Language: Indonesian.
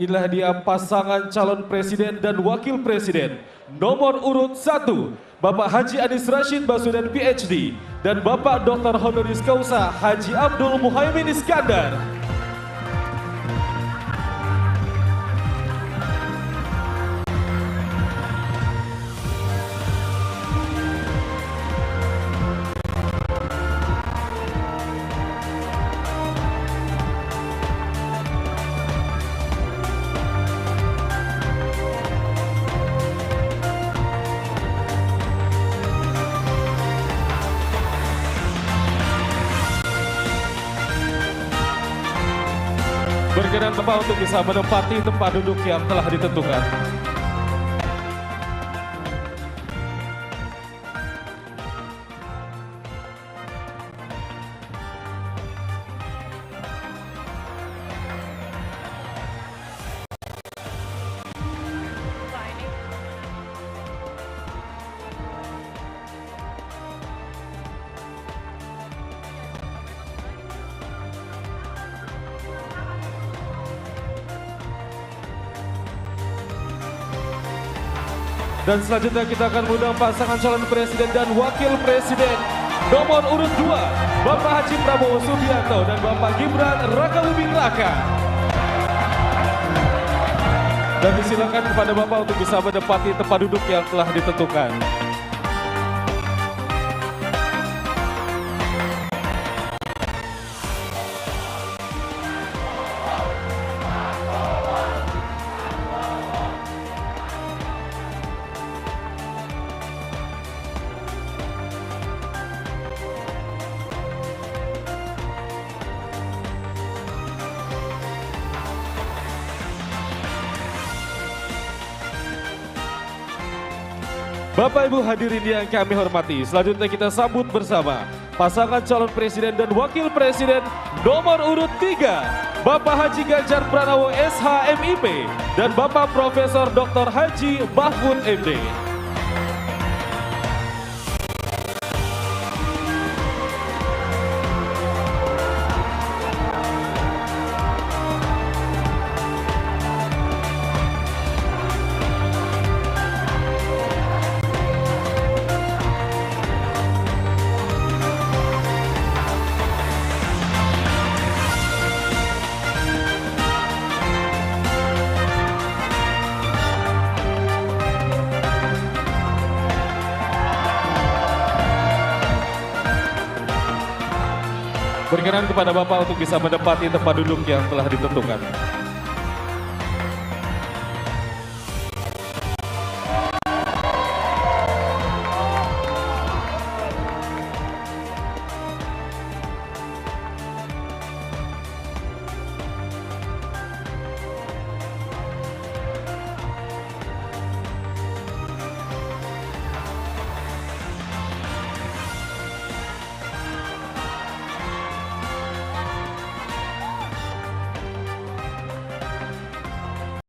Inilah dia pasangan calon presiden dan wakil presiden. Nomor urut 1, Bapak Haji Anies Rashid Baswedan PhD dan Bapak Dr. Honoris Causa Haji Abdul Muhaimin Iskandar. Berkenan Bapak untuk bisa menempati tempat duduk yang telah ditentukan. Dan selanjutnya kita akan mengundang pasangan calon presiden dan wakil presiden. Nomor urut 2, Bapak Haji Prabowo Subianto dan Bapak Gibran Rakabuming Raka. Dan disilakan kepada Bapak untuk bisa menempati tempat duduk yang telah ditentukan. Bapak Ibu hadirin yang kami hormati, selanjutnya kita sambut bersama pasangan calon presiden dan wakil presiden nomor urut 3, Bapak Haji Ganjar Pranowo SH.MIP dan Bapak Profesor Dr. Haji Mahfud MD. Berkenan kepada Bapak untuk bisa menempati tempat duduk yang telah ditentukan.